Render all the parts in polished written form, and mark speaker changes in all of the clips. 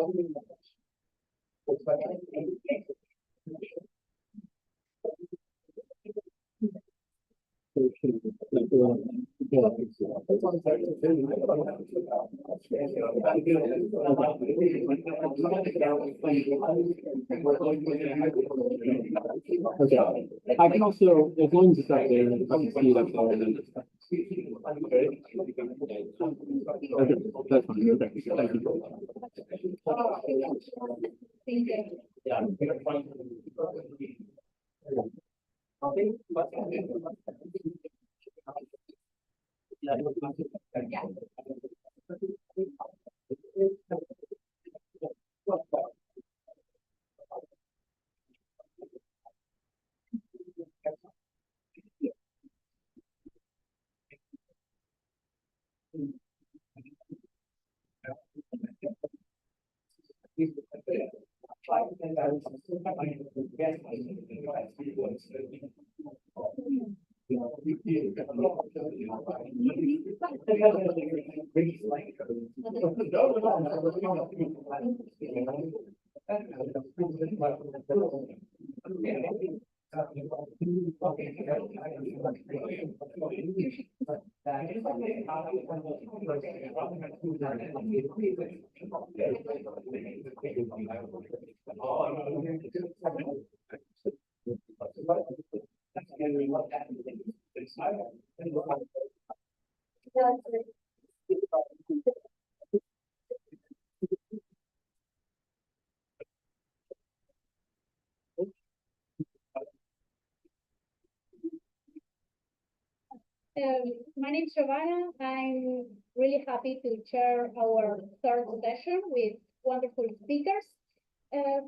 Speaker 1: Okay. I can also, as long as it's up there, I can see it up there. Okay, that's fine. Okay, thank you.
Speaker 2: My name is Giovanna. I'm really happy to chair our third session with wonderful speakers.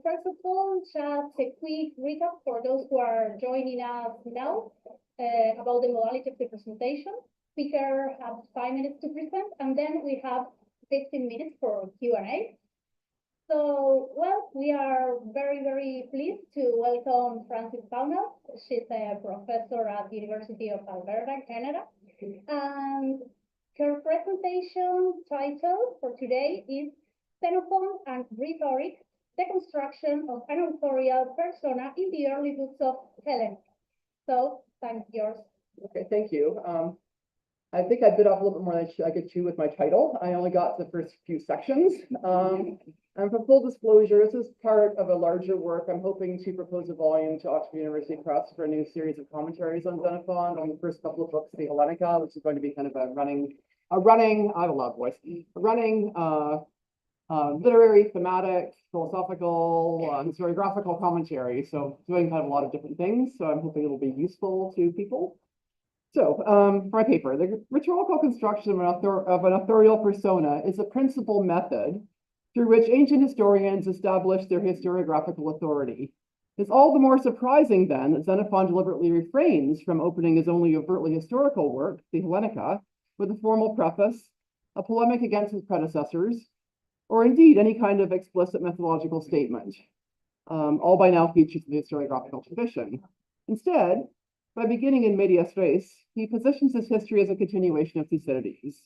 Speaker 2: First of all, just a quick recap for those who are joining us now about the modality of the presentation. Speaker has 5 minutes to present, and then we have 15 minutes for Q&A. So, well, we are very, very pleased to welcome Frances Pownall. She's a professor at the University of Alberta, Canada. And her presentation title for today is Xenophon and Rhetoric, the construction of an authorial persona in the early books of Helen. So, thanks, yours.
Speaker 3: Okay, thank you. I think I bit off a little bit more than I could chew with my title. I only got the first few sections. And for full disclosure, this is part of a larger work. I'm hoping to propose a volume to Oxford University Press for a new series of commentaries on Xenophon on the first couple of books, the Hellenica, which is going to be kind of a running, I have a loud voice, a running literary, thematic, philosophical, historiographical commentary. So doing kind of a lot of different things. So I'm hoping it'll be useful to people. So, for my paper, the rhetorical construction of an authorial persona is a principal method through which ancient historians establish their historiographical authority. It's all the more surprising, then, that Xenophon deliberately refrains from opening his only overtly historical work, the Hellenica, with a formal preface, a polemic against his predecessors, or indeed any kind of explicit methodological statement, all by now features of the historiographical tradition. Instead, by beginning in medias res, he positions his history as a continuation of Thucydides.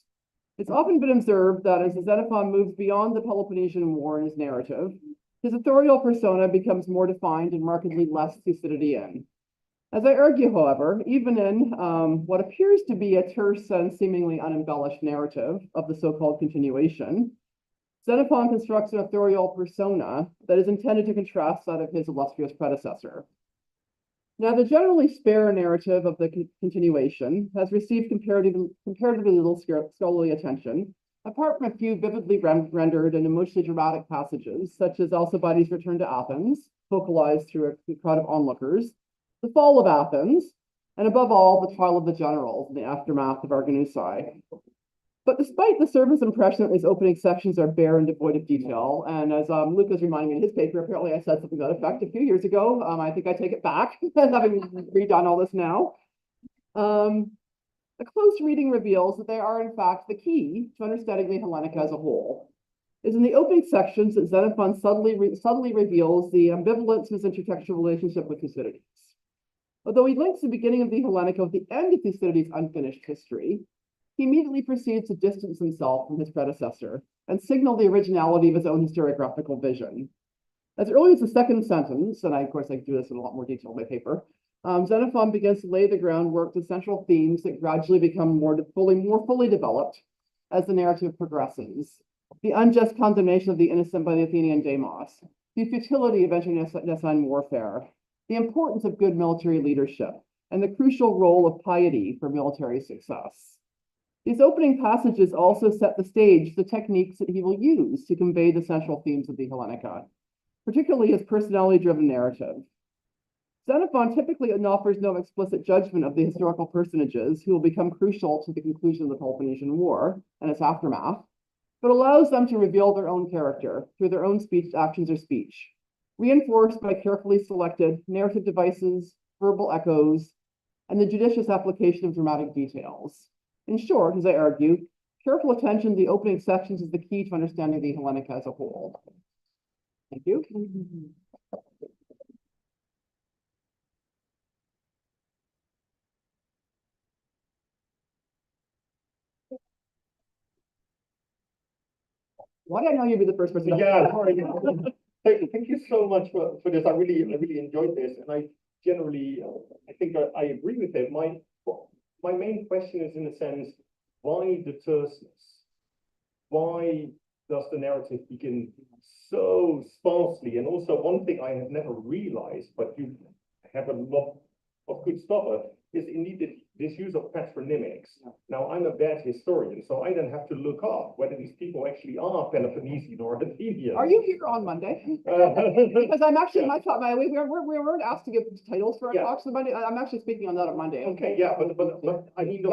Speaker 3: It's often been observed that as Xenophon moves beyond the Peloponnesian War in his narrative, his authorial persona becomes more defined and markedly less Thucydidean. As I argue, however, even in what appears to be a terse and seemingly unembellished narrative of the so-called continuation, Xenophon constructs an authorial persona that is intended to contrast that of his illustrious predecessor. Now, the generally spare narrative of the continuation has received comparatively little scholarly attention, apart from a few vividly rendered and emotionally dramatic passages, such as Alcibiades' return to Athens, focalized through a crowd of onlookers, the fall of Athens, and above all, the trial of the generals in the aftermath of Arginusae. But despite the surface impression that these opening sections are bare and devoid of detail, and as Luke was reminding me in his paper, apparently I said something to that effect a few years ago. I think I take it back, having redone all this now. A close reading reveals that they are, in fact, the key to understanding the Hellenica as a whole. It's in the opening sections that Xenophon subtly reveals the ambivalence of his intertextual relationship with Thucydides. Although he links the beginning of the Hellenica with the end of Thucydides' unfinished history, he immediately proceeds to distance himself from his predecessor, and signal the originality of his own historiographical vision. As early as the second sentence, and of course I do this in a lot more detail in my paper, Xenophon begins to lay the groundwork to central themes that gradually become more fully developed as the narrative progresses. The unjust condemnation of the innocent by the Athenian demos, the futility of internecine warfare, the importance of good military leadership, and the crucial role of piety for military success. These opening passages also set the stage for the techniques that he will use to convey the central themes of the Hellenica, particularly his personality-driven narrative. Xenophon typically offers no explicit judgment of the historical personages who will become crucial to the conclusion of the Peloponnesian War and its aftermath, but allows them to reveal their own character through their own speech, actions, or speech, reinforced by carefully selected narrative devices, verbal echoes, and the judicious application of dramatic details. In short, as I argue, careful attention to the opening sections is the key to understanding the Hellenica as a whole. Thank you. Why did I know you'd be the first person?
Speaker 4: Yeah, thank you so much for this. I really enjoyed this, and I generally, I think I agree with it. My main question is, in a sense, why the terseness? Why does the narrative begin so sparsely? And also, one thing I have never realized, but you have a lot of good stuff, is indeed this use of patronymics. Now, I'm a bad historian, so I then have to look up whether these people actually are Peloponnesian or Athenian.
Speaker 3: Are you here on Monday? Because I'm actually, my talk, we weren't asked to give titles for our talks on Monday. I'm actually speaking on that on Monday.
Speaker 4: Okay, yeah, but I mean, the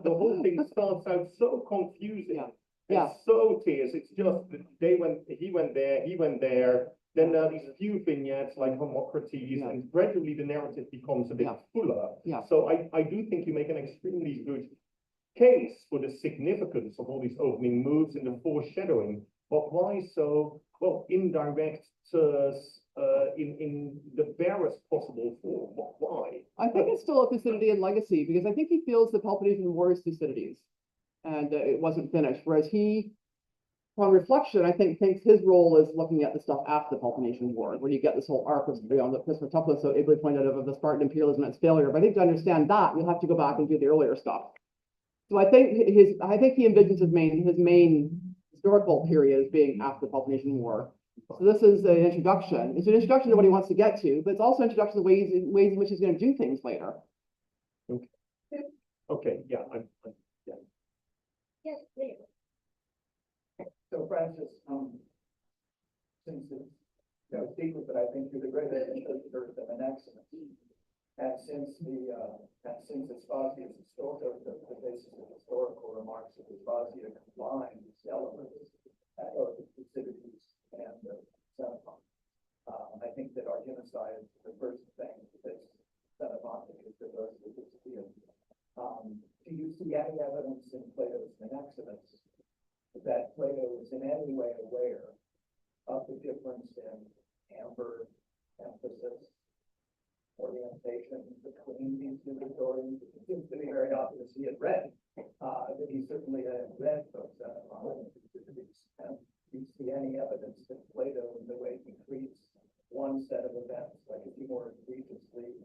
Speaker 4: whole thing starts out so confusing.
Speaker 3: Yeah.
Speaker 4: So tedious. It's just he went there. Then there are these few vignettes like Homocrates, and gradually the narrative becomes a bit fuller.
Speaker 3: Yeah.
Speaker 4: So I do think you make an extremely good case for the significance of all these opening moves and the foreshadowing. But why so, well, indirect in the barest possible form? Why?
Speaker 3: I think it's still a Thucydidean and legacy, because I think he feels the Peloponnesian War is Thucydides, and it wasn't finished. Whereas he, on reflection, I think thinks his role is looking at the stuff after the Peloponnesian War, where you get this whole arc of that Christopher Tuplan so ably pointed out of the Spartan imperialism and its failure. But I think to understand that, you'll have to go back and do the earlier stuff. So I think he envisions his main historical period as being after the Peloponnesian War. So this is an introduction. It's an introduction to what he wants to get to, but it's also an introduction to ways in which he's going to do things later.
Speaker 4: Okay, yeah,
Speaker 2: Yes, please.
Speaker 5: So Francis, since it's no secret that I think you're the greatest interpreter of an excellent, and since Vespasius the basis of historical remarks of Vespasius combine these elements of Thucydides and Xenophon, I think that our genocide is the first thing that Xenophon is the first of Thucydides. Do you see any evidence in Plato's Menexenus that Plato is in any way aware of the difference in amber, emphasis, orientation between these two historians? It seems to be very obvious he had read, that he certainly had read books on Thucydides. And do you see any evidence that Plato, in the way he treats one set of events, like is he more egregiously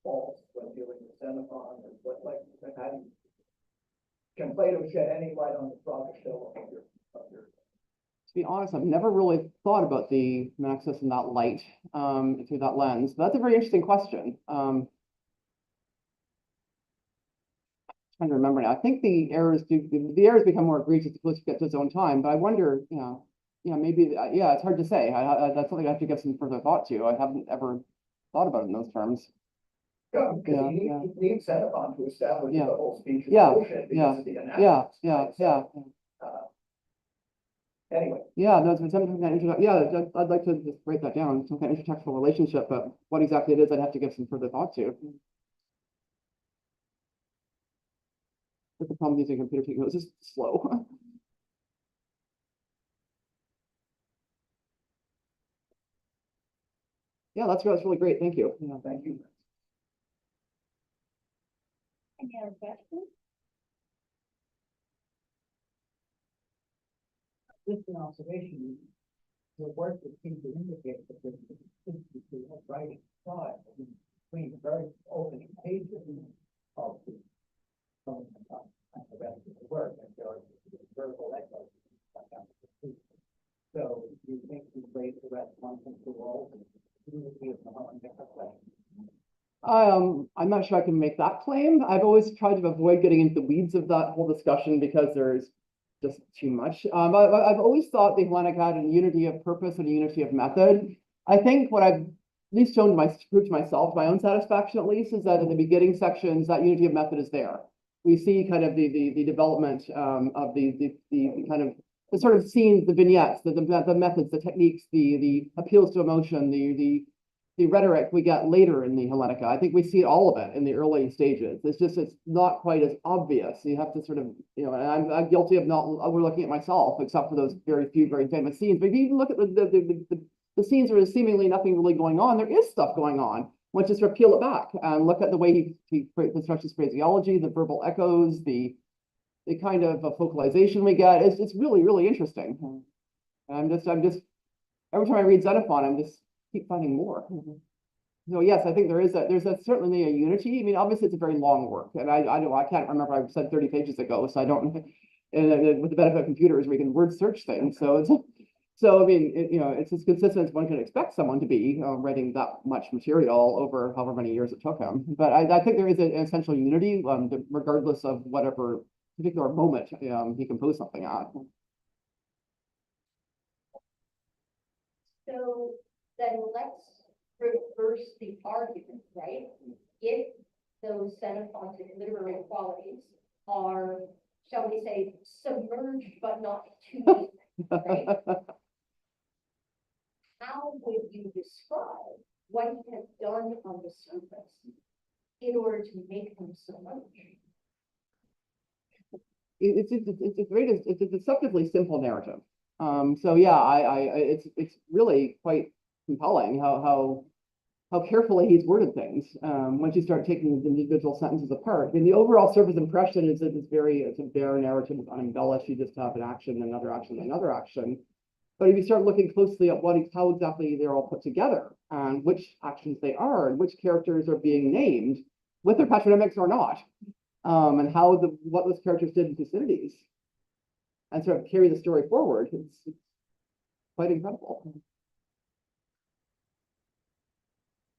Speaker 5: false when dealing with Xenophon, or what, like, how do you, can Plato shed any light on the Fragile of your?
Speaker 3: To be honest, I've never really thought about the Menexenus in that light, through that lens. But that's a very interesting question. Trying to remember now. I think the errors become more egregious as closer get to his own time. But I wonder, maybe, it's hard to say. That's something I have to give some further thought to. I haven't ever thought about it in those terms.
Speaker 5: Yeah, because you need Xenophon to establish the whole speech. Anyway.
Speaker 3: Yeah, no, some kind of I'd like to just write that down, some kind of intertextual relationship, but what exactly it is, I'd have to give some further thought to. But the problem using computer taking notes is slow. Yeah, that's really great. Thank you. Yeah,
Speaker 5: thank you.
Speaker 2: Any other questions?
Speaker 5: just an observation, the work that seems to indicate that there's consistency of writing style between the very opening pages of the and the rest of the work, and there are verbal echoes. So you think you raise the rest one from the role,
Speaker 3: I'm not sure I can make that claim. I've always tried to avoid getting into the weeds of that whole discussion because there's just too much. I've always thought the Hellenic had a unity of purpose and a unity of method. I think what I've at least shown proved to myself, my own satisfaction at least, is that in the beginning sections, that unity of method is there. We see kind of the development of the kind of the sort of scenes, the vignettes, the methods, the techniques, the appeals to emotion, the rhetoric we get later in the Hellenica. I think we see all of it in the early stages. It's not quite as obvious. You have to sort of, and I'm guilty of not overlooking it myself, except for those very few, very famous scenes. But if you even look at the scenes where there's seemingly nothing really going on, there is stuff going on. Once you sort of peel it back and look at the way he constructs his phraseology, the verbal echoes, the kind of focalization we get, it's really, really interesting. I'm just every time I read Xenophon, I'm just keep finding more. So yes, I think there's certainly a unity. I mean, obviously it's a very long work, and I can't remember. I said 30 pages ago, so I don't. And with the benefit of computers, we can word search things. So I mean, it's as consistent as one can expect someone to be writing that much material over however many years it took him. But I think there is an essential unity, regardless of whatever particular moment he composed something at.
Speaker 6: So then let's reverse the argument, right? If those xenophonic literary qualities are, shall we say, submerged but not too deep, right? How would you describe what he has done on the surface in order to make them so much?
Speaker 3: It's a deceptively simple narrative. So yeah, it's really quite compelling how carefully he's worded things. Once you start taking the individual sentences apart, I mean, the overall surface impression is that it's a bare narrative, it's unembellished. You just have an action, another action, another action. But if you start looking closely at how exactly they're all put together, and which actions they are, and which characters are being named, with their patronymics or not, and what those characters did in Thucydides, and sort of carry the story forward, it's quite incredible.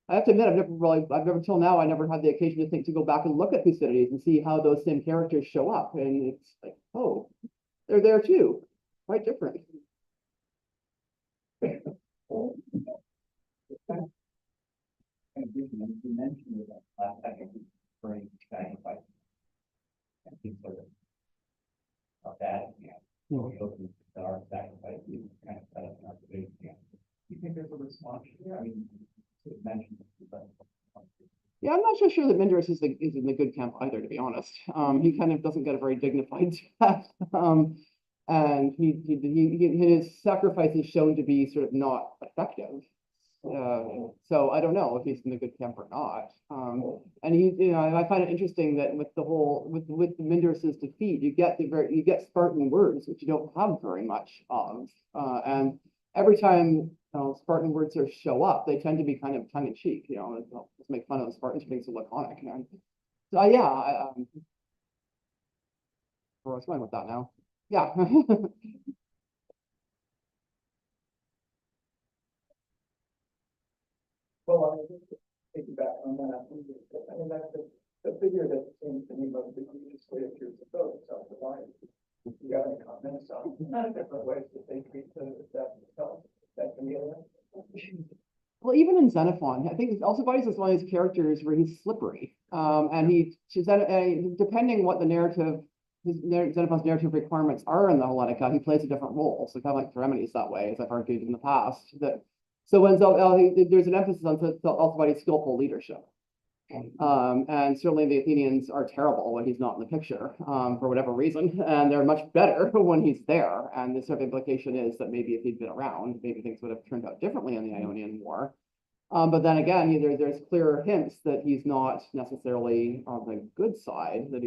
Speaker 3: I have to admit, I've never till now, I never had the occasion to go back and look at Thucydides and see how those same characters show up, and it's like, oh, they're there too, quite different.
Speaker 5: You mentioned it last time, bring sacrifice. I think sort of that, we open our sacrifice, you kind of set up an observation. You think there's a response here? I mean, you mentioned it, but.
Speaker 3: Yeah, I'm not so sure that Mindorus is in the good camp either, to be honest. He kind of doesn't get a very dignified death. And his sacrifice is shown to be sort of not effective. So I don't know if he's in the good camp or not. And I find it interesting that with Mindorus's defeat, you get Spartan words, which you don't have very much of. And every time Spartan words show up, they tend to be kind of tongue in cheek. Let's make fun of the Spartans for being so laconic. So yeah, where was I going with that now? Yeah.
Speaker 5: Well, I think taking back on that, I mean, that's the figure that seems to me most egregious way appears to go, self-reliance. You got any comments on different ways that they treat that chameleon?
Speaker 3: Well, even in Xenophon, I think Alcibiades is one of these characters where he's slippery. And depending what the narrative, Xenophon's narrative requirements are in the Hellenica, he plays a different role. So kind of like Theramenes that way, as I've argued in the past. So when there's an emphasis on Alcibiades' skillful leadership. And certainly the Athenians are terrible when he's not in the picture, for whatever reason, and they're much better when he's there. And the sort of implication is that maybe if he'd been around, maybe things would have turned out differently in the Ionian War. But then again, there's clear hints that he's not necessarily on the good side, that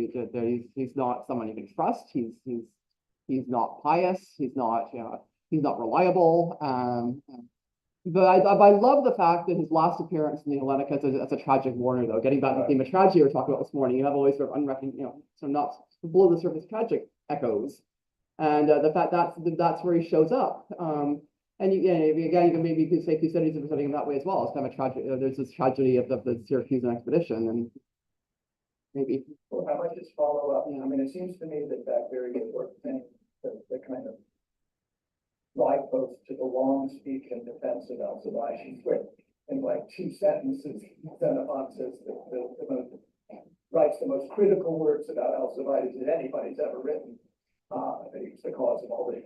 Speaker 3: he's not someone you can trust. He he's not pious, he's not reliable. But I love the fact that his last appearance in the Hellenica as a tragic mourner, though. Getting back to the theme of tragedy we were talking about this morning, you have always sort of unrecognized, sort of not below the surface tragic echoes, and the fact that's where he shows up. And again, you can maybe say Thucydides is presenting him that way as well. It's kind of a tragic. There's this tragedy of the Syracusan expedition, and maybe.
Speaker 5: Well, I might just follow up. I mean, it seems to me that that very important thing, the kind of guidepost to the long speech in defense of Alcibiades, where in like 2 sentences, Xenophon says writes the most critical words about Alcibiades that anybody's ever written. That he's the cause of all the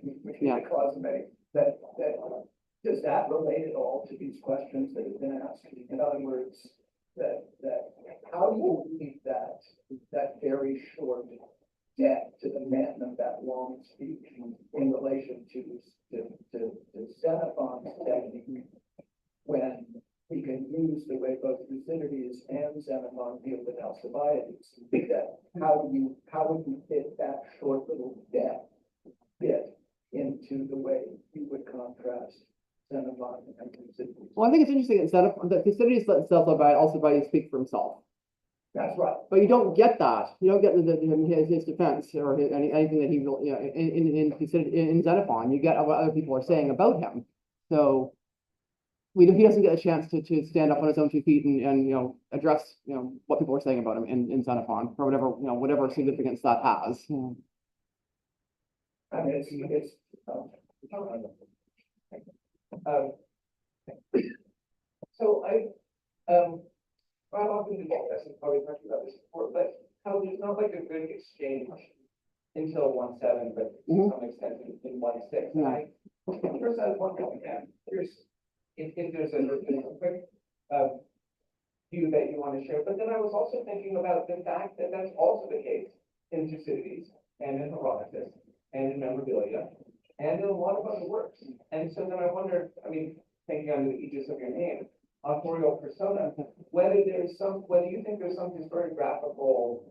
Speaker 5: cause of many. That does that relate at all to these questions that have been asked? In other words, that how do you read that very short debt to the men of that long speech in relation to Xenophon's technique, when we can use the way both Thucydides and Xenophon deal with Alcibiades? That how would you fit that short little bit into the way you would contrast Xenophon and Thucydides?
Speaker 3: Well, I think it's interesting that Thucydides lets Alcibiades speak for himself.
Speaker 5: That's right.
Speaker 3: But you don't get that. You don't get his defense or anything that he in Xenophon. You get what other people are saying about him. So he doesn't get a chance to stand up on his own 2 feet and address what people are saying about him in Xenophon, or whatever significance that has.
Speaker 5: I mean, it's so I've often been discussing, probably talked about this before, but how there's not like a good exchange until 1.7, but to some extent in 1.6.
Speaker 3: Yeah.
Speaker 5: First, I was wondering, if there's a quick view that you want to share, but then I was also thinking about the fact that that's also the case in Thucydides and in Herodotus and in Memorabilia and in a lot of other works. And so then I wonder, I mean, thinking under the aegis of your name, authorial persona, whether you think there's some historiographical,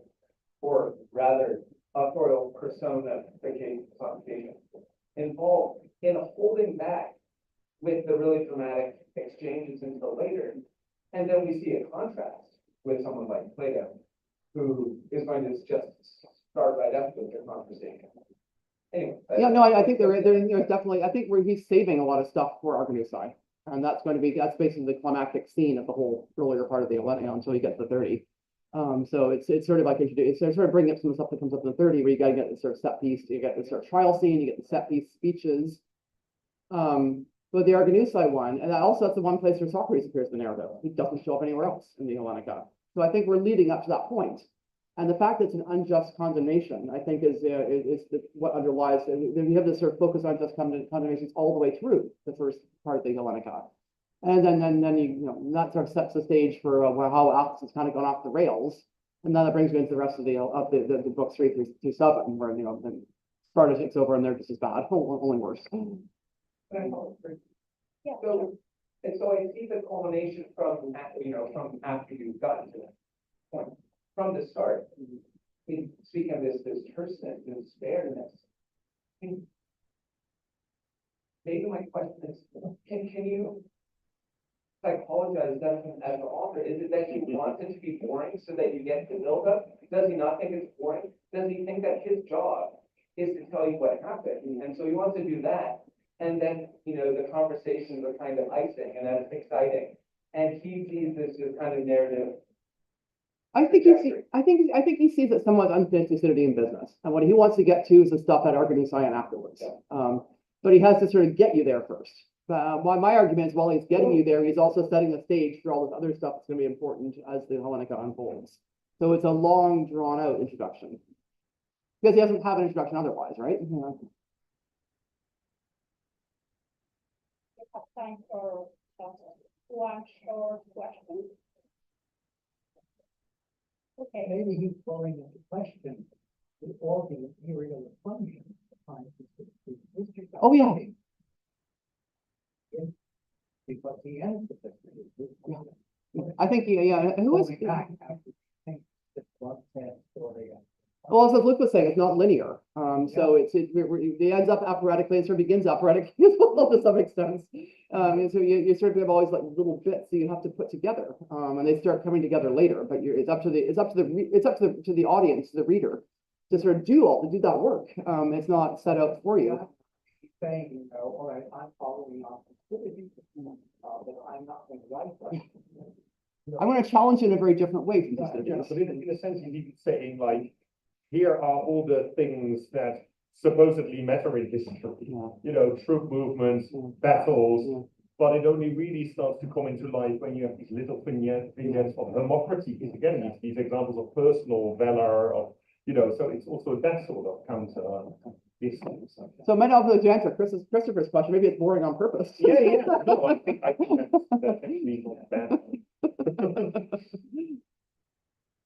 Speaker 5: or rather authorial personification involved in holding back with the really dramatic exchanges until later. And then we see a contrast with someone like Plato, who is going to just start right up with their conversation. Anyway.
Speaker 3: Yeah, no, I think there's definitely, I think where he's saving a lot of stuff for Argonautside. And that's basically the climactic scene of the whole earlier part of the Atlantic until you get to the 30. So it's sort of like it's sort of bringing up some of the stuff that comes up in the 30, where you got to get the sort of set piece, you get the sort of trial scene, you get the set piece speeches. But the Argonautside one, and that's the one place where Socrates appears in the narrative. He doesn't show up anywhere else in the Hellenica. So I think we're leading up to that point. And the fact that it's an unjust condemnation, I think, is what underlies. We have this sort of focus on unjust condemnations all the way through the first part of the Hellenica, and then that sort of sets the stage for how Athens has kind of gone off the rails, and then that brings me into the rest of the books 3 through 7, where then Sparta takes over and they're just as bad, only worse.
Speaker 2: Yeah.
Speaker 5: So I see the culmination from after you've gotten to that point. From the start, I mean, speaking of this terseness, this spareness, maybe my question is, can you psychologize that as an author? Is it that he wants it to be boring so that you get the build up? Does he not think it's boring? Does he think that his job is to tell you what happened? And so he wants to do that. And then, the conversations are kind of icing and that's exciting. And he sees this as kind of narrative.
Speaker 3: I think he sees it somewhat unfinished Thucydides in business, and what he wants to get to is the stuff at Argonautside afterwards. But he has to sort of get you there first. My argument is, while he's getting you there, he's also setting the stage for all this other stuff that's going to be important as the Hellenica unfolds. So it's a long, drawn-out introduction, because he doesn't have an introduction otherwise, right?
Speaker 2: We have time for one short question. Okay.
Speaker 5: Maybe he's calling into question with all the imperial functions behind his history.
Speaker 3: Oh, yeah.
Speaker 5: Because he ends the history.
Speaker 3: I think, who is?
Speaker 5: Back after the blood test or
Speaker 3: Well, as Luke was saying, it's not linear. So it ends up operatically and sort of begins operatically as well to some extent. And so you sort of have always like little bits that you have to put together, and they start coming together later. But it's up to the audience, the reader, to sort of do that work. It's not set up for you.
Speaker 5: Saying, you know, all right, I'm following on, but I'm not going to write that.
Speaker 3: I'm going to challenge it in a very different way from this.
Speaker 4: Yeah, but in a sense, you're even saying like, here are all the things that supposedly matter in history.
Speaker 3: Yeah.
Speaker 4: You know, troop movements, battles, but it only really starts to come into life when you have these little vignettes of democracy. Because again, these examples of personal valor, of, you know, so it's also that sort of counter this.
Speaker 3: So it might not be able to answer Christopher's question. Maybe it's boring on purpose.
Speaker 4: Yeah. No, I think that's definitely not bad.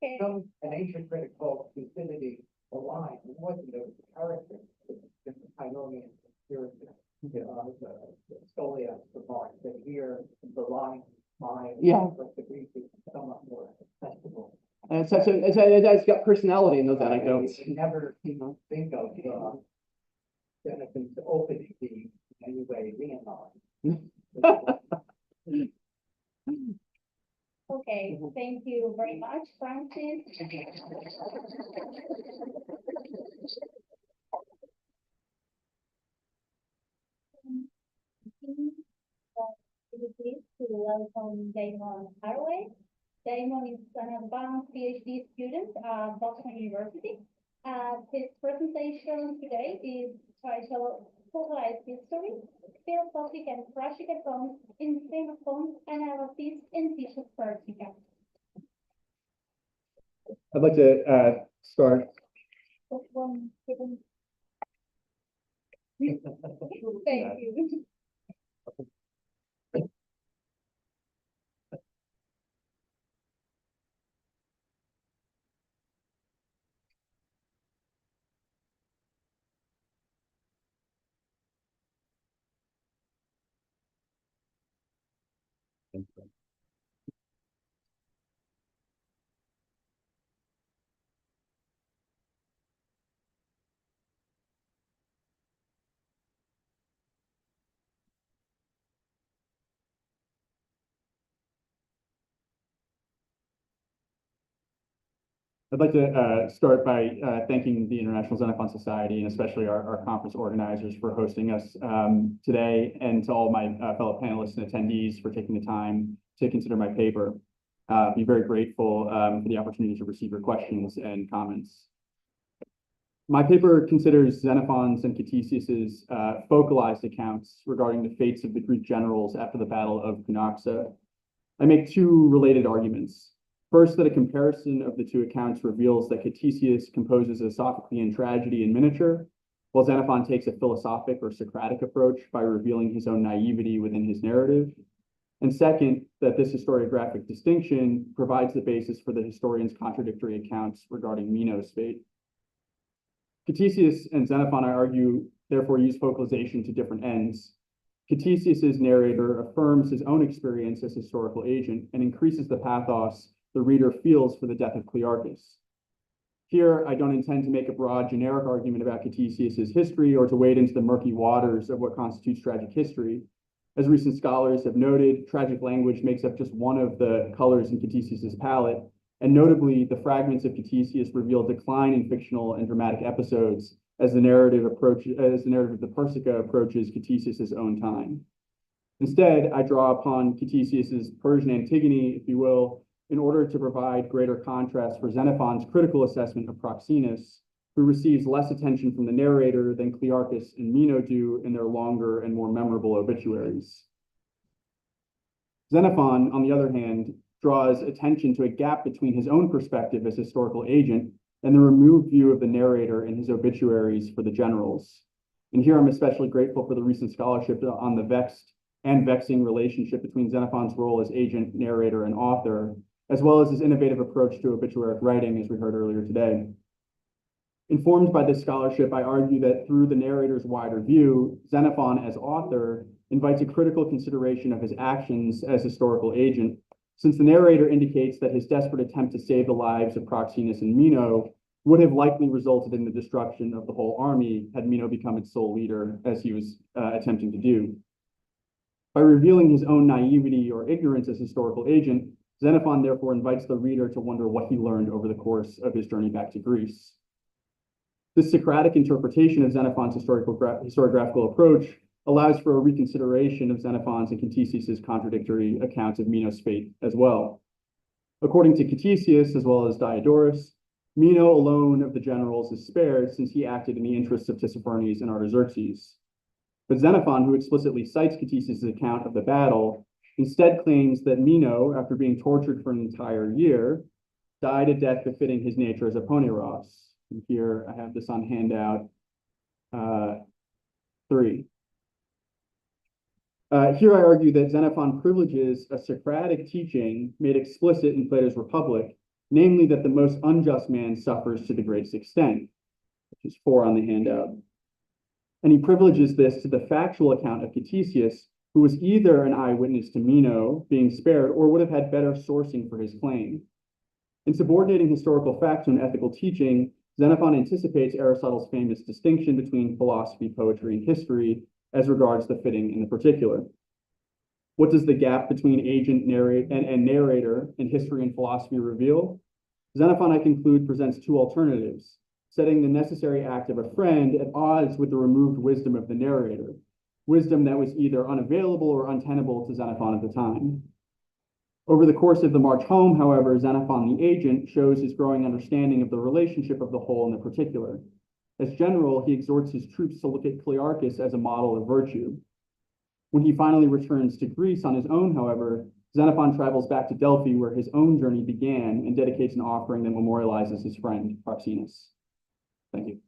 Speaker 2: Okay.
Speaker 5: Some an ancient critic called stupidity a line. It wasn't a character. It's the Pylonian conspiracy. Scolia remarked that here the line mind like the Greek is somewhat more accessible.
Speaker 3: And it's got personality in those anecdotes.
Speaker 5: You never think of Xenophon's opening being in any way Leonine.
Speaker 2: Okay, thank you very much, Francis. It is pleased to welcome Damon Haraway. Damon is an advanced PhD student at Boston University. His presentation today is titled Polarized History, Philosophic and Practical Forms in Xenophon Analysis and Tissue Vertical.
Speaker 1: I'd like to start.
Speaker 2: Thank you.
Speaker 1: I'd like to start by thanking the International Xenophon Society and especially our conference organizers for hosting us today, and to all my fellow panelists and attendees for taking the time to consider my paper. Be very grateful for the opportunity to receive your questions and comments. My paper considers Xenophon's and Ctesias's focalized accounts regarding the fates of the Greek generals after the Battle of Cunaxa. I make two related arguments. First, that a comparison of the two accounts reveals that Ctesias composes a Sophistean tragedy in miniature, while Xenophon takes a philosophic or Socratic approach by revealing his own naivety within his narrative. And second, that this historiographic distinction provides the basis for the historian's contradictory accounts regarding Meno's fate. Ctesias and Xenophon, I argue, therefore use focalization to different ends. Ctesias's narrator affirms his own experience as historical agent and increases the pathos the reader feels for the death of Clearchus. Here, I don't intend to make a broad generic argument about Ctesias's history or to wade into the murky waters of what constitutes tragic history. As recent scholars have noted, tragic language makes up just one of the colors in Ctesias's palette, and notably, the fragments of Ctesias reveal decline in fictional and dramatic episodes as the narrative of the Persica approaches Ctesias's own time. Instead, I draw upon Ctesias's Persian Antigone, if you will, in order to provide greater contrast for Xenophon's critical assessment of Proxenus, who receives less attention from the narrator than Clearchus and Meno do in their longer and more memorable obituaries. Xenophon, on the other hand, draws attention to a gap between his own perspective as historical agent and the removed view of the narrator in his obituaries for the generals. And here I'm especially grateful for the recent scholarship on the vexed and vexing relationship between Xenophon's role as agent, narrator, and author, as well as his innovative approach to obituaric writing, as we heard earlier today. Informed by this scholarship, I argue that through the narrator's wider view, Xenophon as author invites a critical consideration of his actions as historical agent, since the narrator indicates that his desperate attempt to save the lives of Proxenus and Meno would have likely resulted in the destruction of the whole army had Mino become its sole leader, as he was attempting to do. By revealing his own naivety or ignorance as historical agent, Xenophon therefore invites the reader to wonder what he learned over the course of his journey back to Greece. This Socratic interpretation of Xenophon's historiographical approach allows for a reconsideration of Xenophon's and Ctesias' contradictory accounts of Mino's fate as well. According to Ctesias, as well as Diodorus, Mino alone of the generals is spared since he acted in the interests of Tissaphernes and Artaxerxes. But Xenophon, who explicitly cites Ctesias' account of the battle, instead claims that Mino, after being tortured for an entire year, died a death befitting his nature as a poneros. And here I have this on handout 3. Here I argue that Xenophon privileges a Socratic teaching made explicit in Plato's Republic, namely that the most unjust man suffers to the greatest extent, which is 4 on the handout. And he privileges this to the factual account of Ctesias, who was either an eyewitness to Mino being spared or would have had better sourcing for his claim. In subordinating historical fact to an ethical teaching, Xenophon anticipates Aristotle's famous distinction between philosophy, poetry, and history as regards the fitting in the particular. What does the gap between agent and narrator in history and philosophy reveal? Xenophon, I conclude, presents 2 alternatives, setting the necessary act of a friend at odds with the removed wisdom of the narrator, wisdom that was either unavailable or untenable to Xenophon at the time. Over the course of the march home, however, Xenophon the agent shows his growing understanding of the relationship of the whole and the particular. As general, he exhorts his troops to look at Clearchus as a model of virtue. When he finally returns to Greece on his own, however, Xenophon travels back to Delphi, where his own journey began, and dedicates an offering that memorializes his friend, Proxenus. Thank you.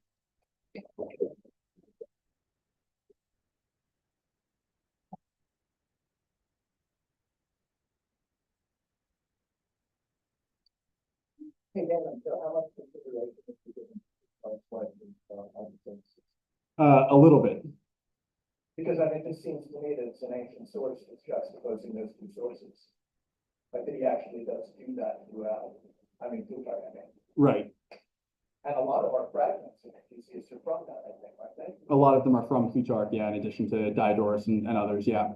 Speaker 5: Hey, Dan, so how much consideration is given
Speaker 1: A little bit.
Speaker 5: because I mean, it seems to me that it's an ancient source that's juxtaposing those 2 sources. Like that he actually does do that throughout. I mean, Plutarch, I mean.
Speaker 1: Right.
Speaker 5: And a lot of our fragments in Ctesias are from that, I think, aren't they?
Speaker 1: A lot of them are from Plutarch, yeah, in addition to Diodorus and others, yeah.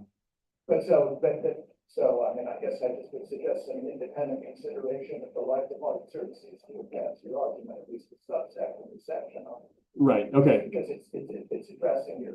Speaker 5: So I mean, I guess I just would suggest an independent consideration of the life of Artaxerxes to advance your argument, at least the subset and the section on it.
Speaker 1: Right, okay.
Speaker 5: Because it's addressing your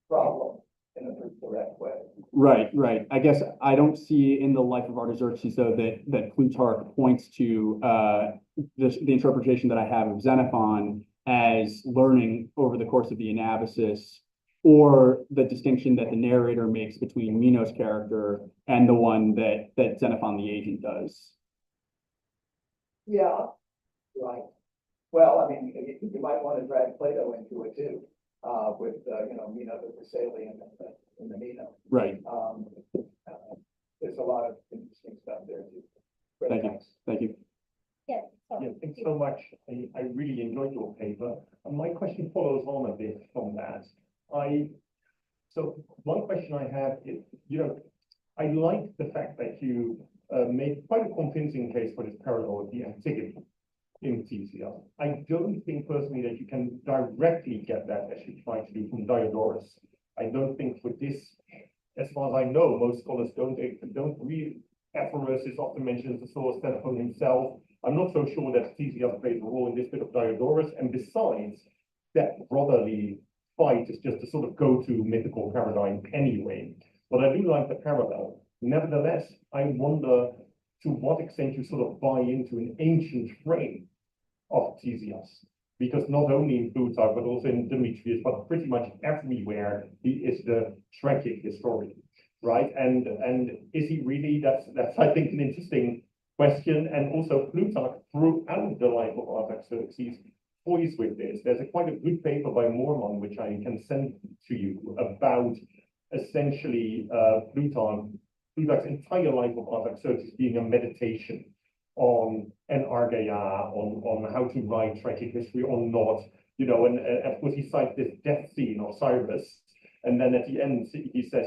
Speaker 5: problem in a pretty direct way.
Speaker 1: Right. I guess I don't see in the life of Artaxerxes, though, that Plutarch points to the interpretation that I have of Xenophon as learning over the course of the Anabasis, or the distinction that the narrator makes between Mino's character and the one that Xenophon the agent does.
Speaker 5: Yeah, right. Well, I mean, you might want to drag Plato into it too, with, Mino the Thessalian in the Mino.
Speaker 1: Right.
Speaker 5: There's a lot of interesting stuff there too. Great,
Speaker 1: Thank you.
Speaker 5: thanks.
Speaker 1: Thank you.
Speaker 2: Yes, sorry.
Speaker 4: Yeah, thanks so much. I really enjoyed your paper. And my question follows on a bit from that. So one question I have is, I like the fact that you made quite a convincing case for this parallel with the Antigone in Ctesias. I don't think personally that you can directly get that as you try to do from Diodorus. I don't think with this, as far as I know, most scholars don't read Ephorus often mentions the source Xenophon himself. I'm not so sure that Ctesias plays a role in this bit of Diodorus, and besides, that brotherly fight is just a sort of go-to mythical paradigm anyway. But I do like the parallel. Nevertheless, I wonder to what extent you sort of buy into an ancient frame of Ctesias. Because not only in Plutarch, but also in Demetrius, but pretty much everywhere, he is the tragic historian, right? And is he really? That's I think an interesting question. And also Plutarch throughout the life of Artaxerxes toys with this. There's quite a good paper by Mormon, which I can send to you, about essentially Plutarch's entire life of Artaxerxes being a meditation on an argaia, on how to write tragic history or not, and of course he cites this death scene of Cyrus, and then at the end he says,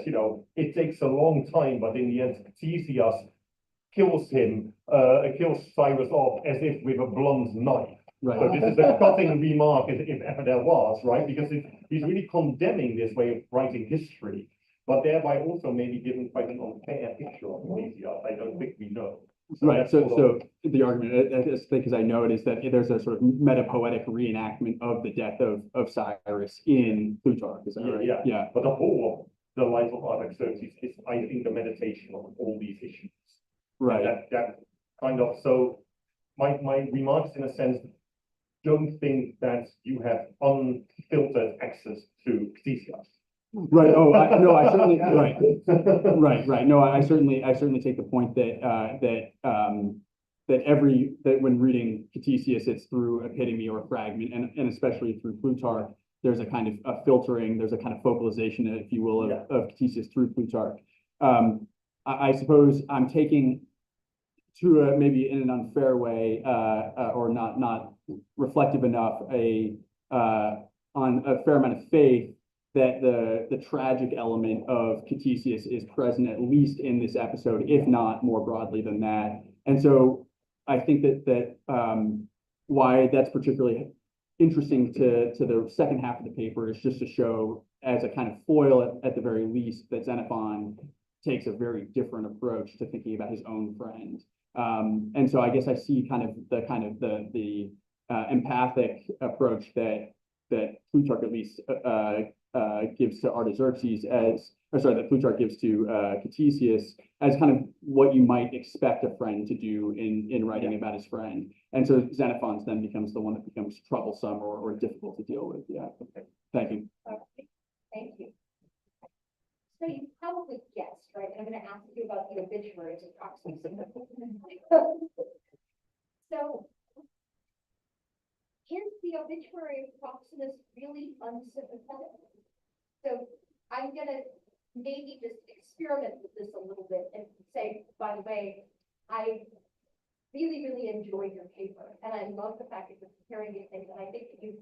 Speaker 4: it takes a long time, but in the end Ctesias kills Cyrus off as if with a blunt knife.
Speaker 1: Right.
Speaker 4: So this is a cutting remark if ever there was, right? Because he's really condemning this way of writing history, but thereby also maybe giving quite an unfair picture of Theseus. I don't think we know.
Speaker 1: Right,
Speaker 4: that's
Speaker 1: so,
Speaker 4: sort of-
Speaker 1: so the argument, I just think, as I know it, is that there's a sort of meta-poetic reenactment of the death of Cyrus in Plutarch, is that right?
Speaker 4: Yeah.
Speaker 1: Yeah,
Speaker 4: But the whole of the life of Artaxerxes is, I think, the meditation on all these issues.
Speaker 1: right,
Speaker 4: That kind of, so my remarks in a sense don't think that you have unfiltered access to Theseus.
Speaker 1: right, oh, no, I certainly, right, right, no, I certainly take the point that, that when reading Ctesias, it's through epitome or fragment, and especially through Plutarch, there's a kind of a filtering, there's a kind of focalization, if you will, of Ctesias through Plutarch. I suppose I'm taking to maybe in an unfair way, or not reflective enough, on a fair amount of faith that the tragic element of Ctesias is present at least in this episode, if not more broadly than that. And so I think that why that's particularly interesting to the second half of the paper is just to show, as a kind of foil at the very least, that Xenophon takes a very different approach to thinking about his own friend. And so I guess I see the empathic approach that Plutarch at least gives to Artaxerxes that Plutarch gives to Ctesias as kind of what you might expect a friend to do in writing about his friend. And so Xenophon's then becomes the one that becomes troublesome or difficult to deal with. Yeah. Okay. Thank you.
Speaker 6: Okay, thank you. So you probably guessed, right? And I'm going to ask you about the obituaries of Proximus. So, is the obituary of Proximus really unsympathetic? So I'm going to maybe just experiment with this a little bit and say, by the way, I really, really enjoyed your paper, and I love the fact that you're comparing these things, and I think you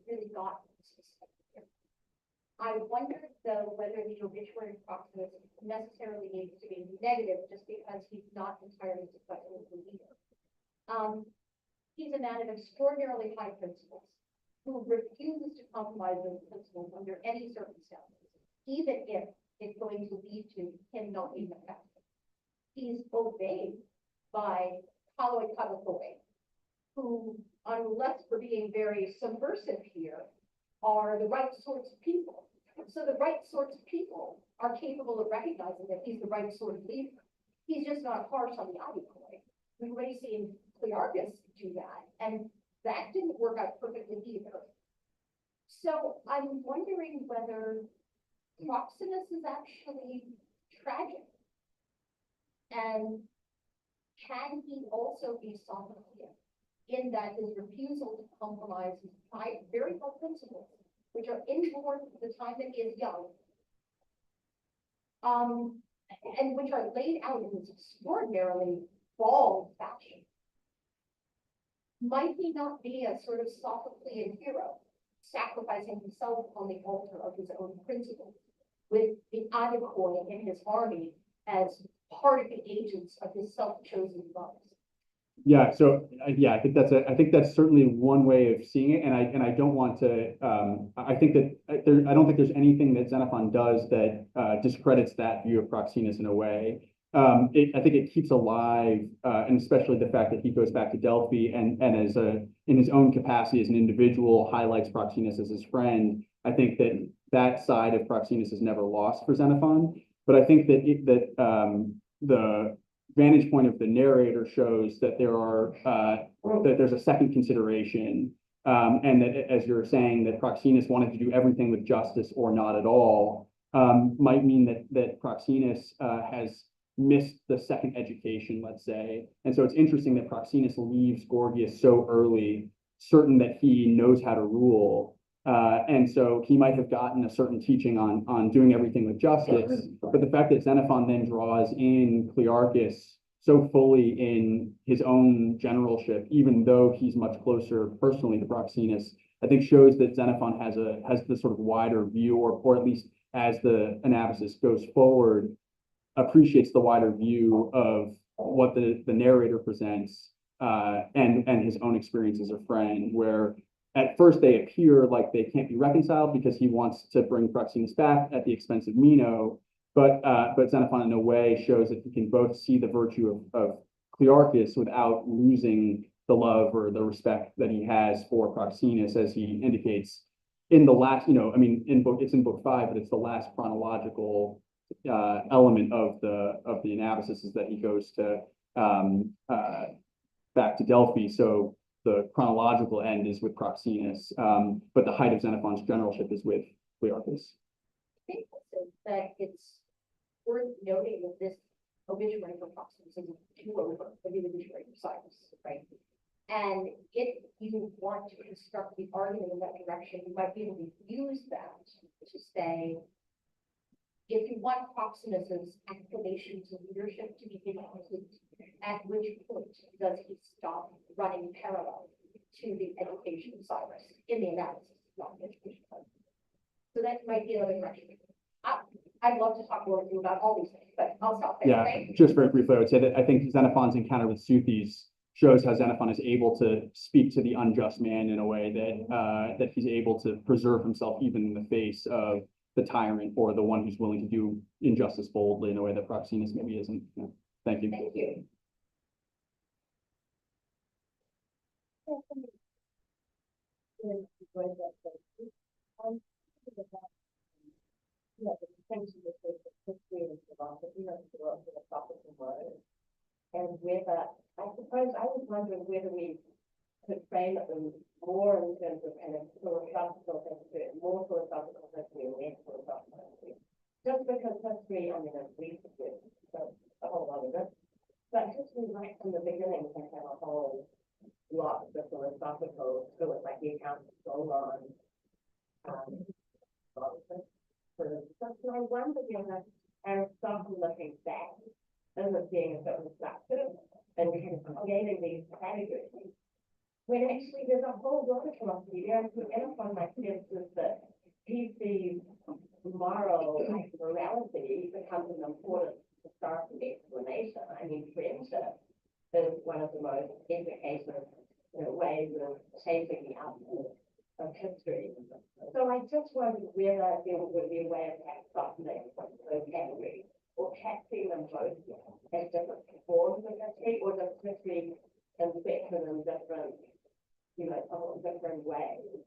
Speaker 6: really got this. I wonder, though, whether the obituary of Proximus necessarily needs to be negative just because he's not entirely successful as a leader. He's a man of extraordinarily high principles who refuses to compromise those principles under any circumstances, even if it's going to lead to him not being effective. He's obeyed by Kaloi Kalakoi, who, unless we're being very subversive here, are the right sorts of people. So the right sorts of people are capable of recognizing that he's the right sort of leader. He's just not harsh on the Audicoi. We've already seen Clearchus do that, and that didn't work out perfectly either. So I'm wondering whether Proximus is actually tragic, and can he also be Sophoclean in that his refusal to compromise his very high principles, which are inborn at the time that he is young, and which are laid out in this extraordinarily bald fashion. Might he not be a sort of Sophoclean hero, sacrificing himself on the altar of his own principles, with the Audicoi in his army as part of the agents of his self-chosen loves?
Speaker 1: Yeah, so I think that's certainly one way of seeing it, and I don't want to. I think that I don't think there's anything that Xenophon does that discredits that view of Proxenus in a way. I think it keeps alive, and especially the fact that he goes back to Delphi and in his own capacity as an individual highlights Proxenus as his friend. I think that side of Proxenus is never lost for Xenophon, but I think that the vantage point of the narrator shows that there's a second consideration, and that, as you're saying, that Proxenus wanted to do everything with justice or not at all, might mean that Proxenus has missed the second education, let's say. And so it's interesting that Proxenus leaves Gorgias so early, certain that he knows how to rule. And so he might have gotten a certain teaching on doing everything with justice, but the fact that Xenophon then draws in Clearchus so fully in his own generalship, even though he's much closer personally to Proxenus, I think shows that Xenophon has the sort of wider view, or at least as the Anabasis goes forward, appreciates the wider view of what the narrator presents, and his own experience as a friend, where at first they appear like they can't be reconciled because he wants to bring Proxenus back at the expense of Meno, but Xenophon in a way shows that he can both see the virtue of Clearchus without losing the love or the respect that he has for Proxenus, as he indicates in the last, I mean, it's in book 5, but it's the last chronological element of the analysis is that he goes to back to Delphi. So the chronological end is with Proxenus, but the height of Xenophon's generalship is with Clearchus.
Speaker 6: I think also that it's worth noting that this obituary for Proxenus is too over the obituary for Cyrus, right? And if you want to construct the argument in that direction, you might be able to use that to say, if you want Proxenus's acclamation to leadership to be incomplete, at which point does he stop running parallel to the education of Cyrus in the analysis, not the education? So that might be another direction. I'd love to talk more with you about all these things, but I'll stop there.
Speaker 1: Yeah,
Speaker 6: Okay?
Speaker 1: just very briefly, I would say that I think Xenophon's encounter with Seuthes shows how Xenophon is able to speak to the unjust man in a way that that he's able to preserve himself even in the face of the tyrant or the one who's willing to do injustice boldly in a way that Proxenus maybe isn't. Yeah. Thank you.
Speaker 6: Thank you. And whether, I suppose I was wondering whether we could frame it more in terms of kind of philosophical history, more philosophical history and less philosophical history. Just because history, I mean, it's recent, so a whole lot of it. But history right from the beginning can have a whole lot of the philosophical, so it's like the account of Solon. For instance, and I wonder whether Aristotle looking back isn't being a bit reductive and kind of creating these categories, when actually there's a whole lot of philosophy there. And Xenophon, my sense is that he sees moral morality becomes an important historical explanation. I mean, friendship is one of the most efficacious ways of shaping the outcome of history. So I just wondered whether there would be a way of softening those categories, or taxing them both as different forms of history, or does history inspect them in different, somewhat different ways?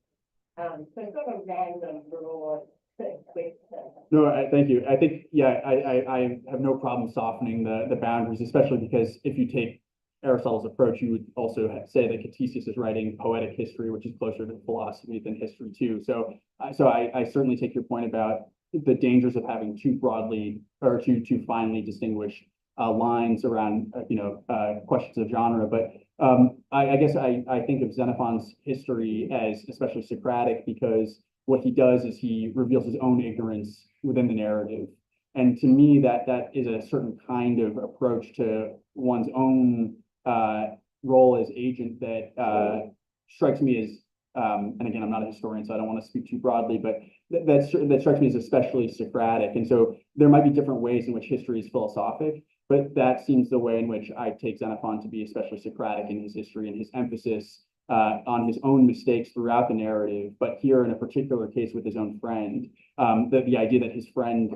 Speaker 6: So sort of random, broad question.
Speaker 1: No, thank you. I think, yeah, I have no problem softening the boundaries, especially because if you take Aristotle's approach, you would also say that Ctesias is writing poetic history, which is closer to philosophy than history too. So I certainly take your point about the dangers of having too broadly or too finely distinguished lines around questions of genre. But I guess I think of Xenophon's history as especially Socratic, because what he does is he reveals his own ignorance within the narrative. And to me, that is a certain kind of approach to one's own role as agent that strikes me as, and again, I'm not a historian, so I don't want to speak too broadly, but that strikes me as especially Socratic. And so there might be different ways in which history is philosophic, but that seems the way in which I take Xenophon to be especially Socratic in his history and his emphasis on his own mistakes throughout the narrative, but here in a particular case with his own friend, the idea that his friend,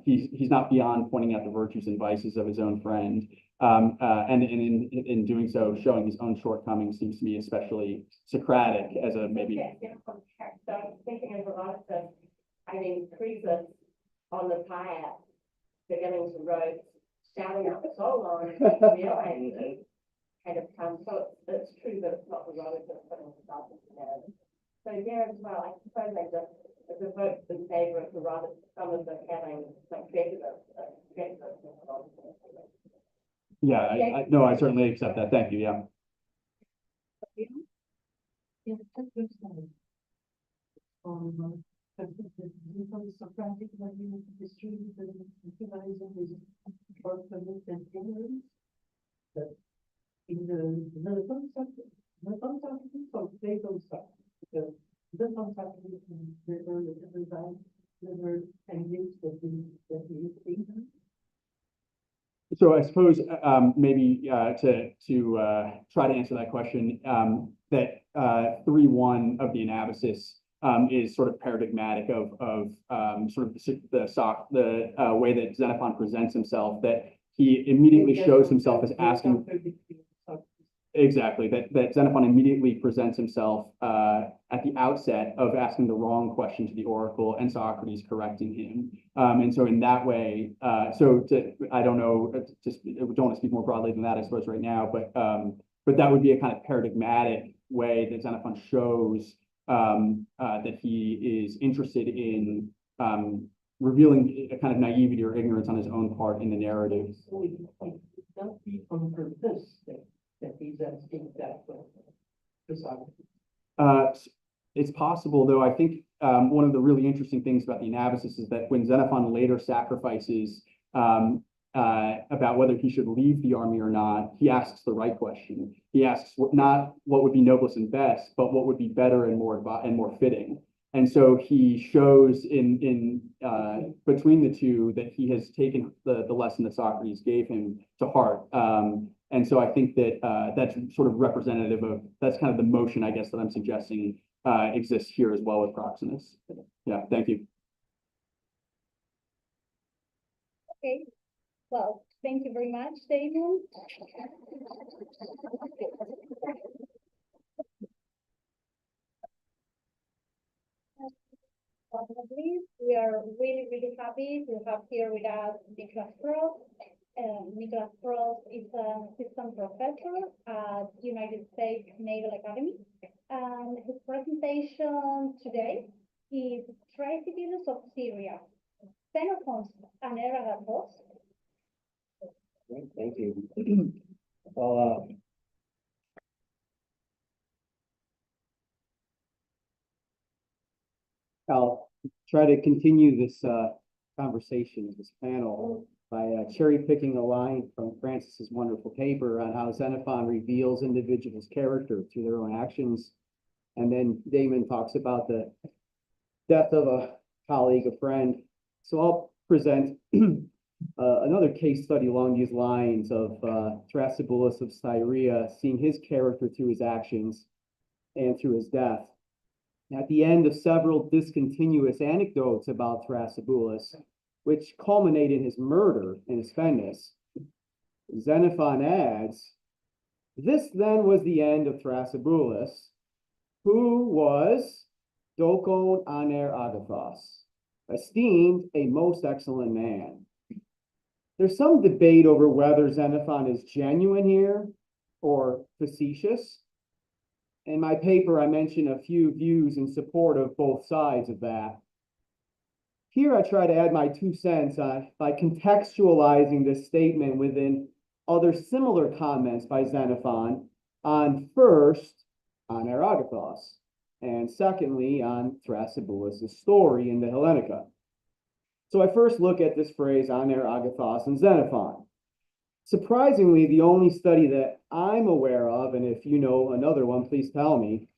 Speaker 1: he's not beyond pointing out the virtues and vices of his own friend, and in doing so, showing his own shortcomings seems to me especially Socratic as a maybe.
Speaker 6: Yeah, so I'm thinking of a lot of the, Croesus on the tire, beginning to road, shouting out Solon, realizing kind of comes. So it's true that it's not the road that's putting himself into narrative. So there as well, I suppose I just, as a vote in favor of the rather some of the having some creative.
Speaker 1: Yeah, no, I certainly accept that. Thank you. Yeah.
Speaker 7: Socratic history, in the
Speaker 1: So I suppose maybe to try to answer that question, that 3.1 of the analysis is sort of paradigmatic of sort of the way that Xenophon presents himself, that he immediately shows himself as asking. Exactly, that Xenophon immediately presents himself at the outset of asking the wrong question to the oracle and Socrates correcting him. And so in that way, I don't know, just don't want to speak more broadly than that, I suppose, right now, but that would be a kind of paradigmatic way that Xenophon shows that he is interested in revealing a kind of naivety or ignorance on his own part in the narrative.
Speaker 7: So it would not be on purpose that he's asking that question.
Speaker 1: It's possible, though. I think one of the really interesting things about the analysis is that when Xenophon later sacrifices about whether he should leave the army or not, he asks the right question. He asks not what would be noblest and best, but what would be better and more fitting. And so he shows in between the two that he has taken the lesson that Socrates gave him to heart. And so I think that that's sort of representative of, that's kind of the motion, I guess, that I'm suggesting exists here as well with Proxenus. Yeah, thank you.
Speaker 2: Okay, well, thank you very much, Damon. We are really, really happy to have here with us Nicholas Frost. Nicholas Frost is an assistant professor at United States Naval Academy. And his presentation today is Thrasybules of Syria, Xenophon and Eragathos.
Speaker 8: Thank you. Well, I'll try to continue this conversation, this panel, by cherry picking a line from Francis's wonderful paper on how Xenophon reveals individuals' character through their own actions. And then Damon talks about the death of a colleague, a friend. So I'll present another case study along these lines of Thrasybules of Syria, seeing his character through his actions and through his death. At the end of several discontinuous anecdotes about Thrasybules, which culminate in his murder in Sphinx, Xenophon adds, "This then was the end of Thrasybules, who was dokon aner agathos, esteemed a most excellent man." There's some debate over whether Xenophon is genuine here or facetious. In my paper, I mention a few views in support of both sides of that. Here, I try to add my 2 cents by contextualizing this statement within other similar comments by Xenophon on, first, on Agathos, and secondly, on Thrasybules' story in the Hellenica. So I first look at this phrase, aner agathos, and Xenophon. Surprisingly, the only study that I'm aware of, and if you know another one, please tell me,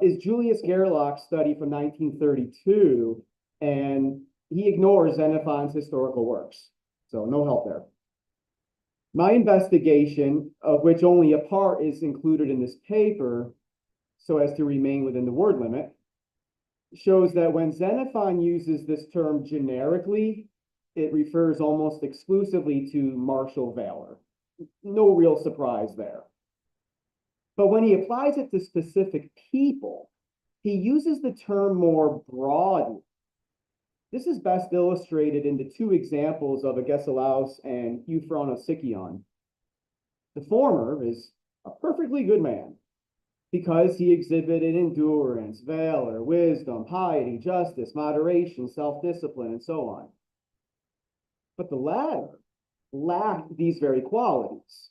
Speaker 8: is Julius Gerlach's study from 1932, and he ignores Xenophon's historical works. So no help there. My investigation, of which only a part is included in this paper, so as to remain within the word limit, shows that when Xenophon uses this term generically, it refers almost exclusively to martial valor. No real surprise there. But when he applies it to specific people, he uses the term more broadly. This is best illustrated in the 2 examples of Agesilaus and Euphronosicion. The former is a perfectly good man, because he exhibited endurance, valor, wisdom, piety, justice, moderation, self-discipline, and so on. But the latter lacked these very qualities,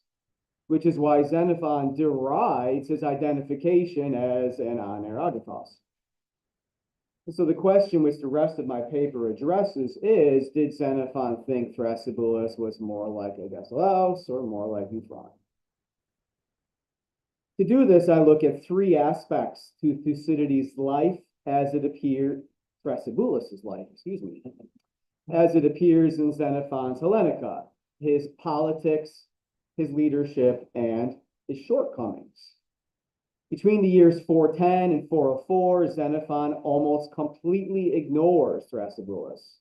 Speaker 8: which is why Xenophon derides his identification as an aner agathos. So the question which the rest of my paper addresses is, did Xenophon think Thrasybules was more like Agesilaus or more like Euphron? To do this, I look at 3 aspects to Thucydides' life as it appeared, Thrasybules' life, excuse me, as it appears in Xenophon's Hellenica. his politics, his leadership, and his shortcomings. Between the years 410 and 404, Xenophon almost completely ignores Thrasybulus.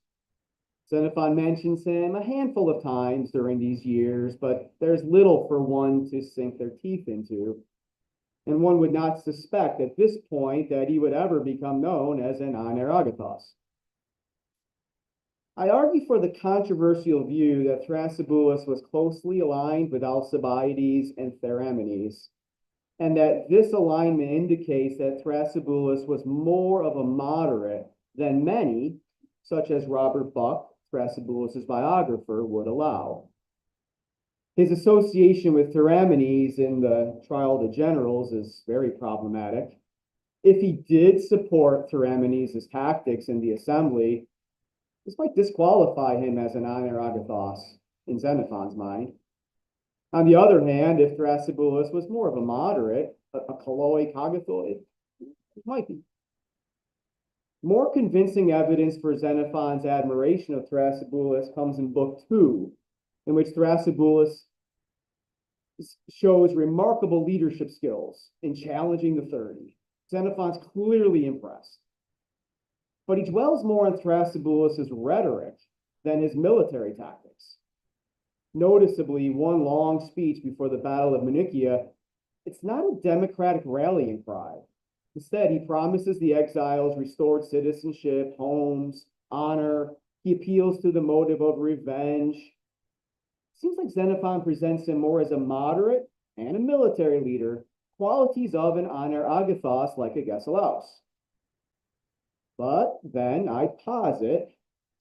Speaker 8: Xenophon mentions him a handful of times during these years, but there's little for one to sink their teeth into. And one would not suspect at this point that he would ever become known as an aneragathos. I argue for the controversial view that Thrasybulus was closely aligned with Alcibiades and Theramenes, and that this alignment indicates that Thrasybulus was more of a moderate than many, such as Robert Buck, Thrasybulus's biographer, would allow. His association with Theramenes in the Trial of the Generals is very problematic. If he did support Theramenes' tactics in the assembly, this might disqualify him as an aneragathos in Xenophon's mind. On the other hand, if Thrasybulus was more of a moderate, a koloi kagathoi, it might be. More convincing evidence for Xenophon's admiration of Thrasybulus comes in Book 2, in which Thrasybulus shows remarkable leadership skills in challenging the 30. Xenophon's clearly impressed. But he dwells more on Thrasybulus's rhetoric than his military tactics. Noticeably, one long speech before the Battle of Minucia, it's not a democratic rallying cry. Instead, he promises the exiles restored citizenship, homes, honor. He appeals to the motive of revenge. Seems like Xenophon presents him more as a moderate and a military leader, qualities of an aneragathos like Agesilaus. But then I posit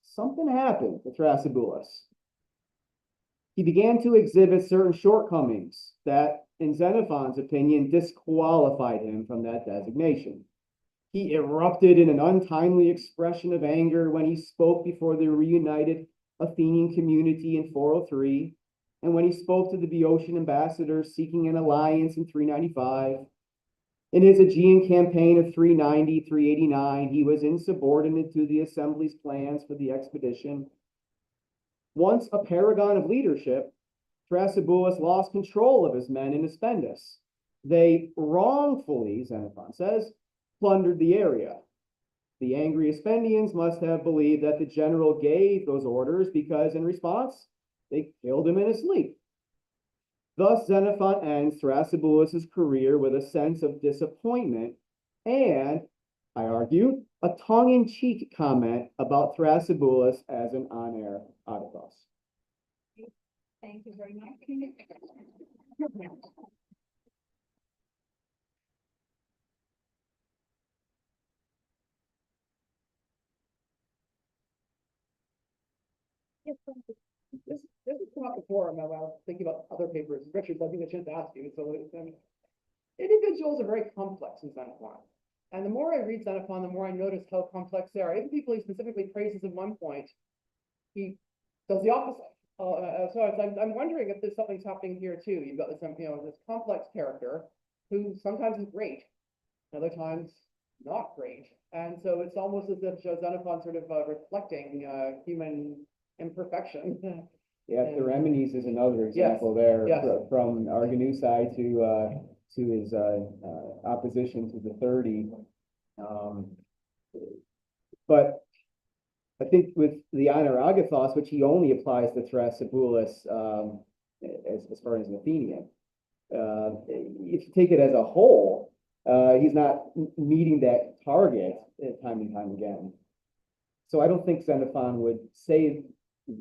Speaker 8: something happened to Thrasybulus. He began to exhibit certain shortcomings that, in Xenophon's opinion, disqualified him from that designation. He erupted in an untimely expression of anger when he spoke before the reunited Athenian community in 403, and when he spoke to the Boeotian ambassadors seeking an alliance in 395. In his Aegean campaign of 390-389, he was insubordinate to the assembly's plans for the expedition. Once a paragon of leadership, Thrasybulus lost control of his men in Aspendus. They wrongfully, Xenophon says, plundered the area. The angry Aspendians must have believed that the general gave those orders because, in response, they killed him in his sleep. Thus, Xenophon ends Thrasybulus's career with a sense of disappointment and, I argue, a tongue-in-cheek comment about Thrasybulus as an aneragathos.
Speaker 2: Thank you very much. Yes, thank you.
Speaker 3: This has come up before when I was thinking about other papers. Richard, I think I should ask you. So individuals are very complex in Xenophon. And the more I read Xenophon, the more I notice how complex they are. Even people he specifically praises at one point, he does the opposite. So I'm wondering if there's something's happening here too. You've got this, this complex character who sometimes is great, other times not great. And so it's almost as if Xenophon sort of reflecting human imperfection.
Speaker 8: Yeah, Theramenes is another example there from Argonusai to his opposition to the 30. But I think with the aneragathos, which he only applies to Thrasybulus as far as an Athenian, if you take it as a whole, he's not meeting that target time and time again. So I don't think Xenophon would say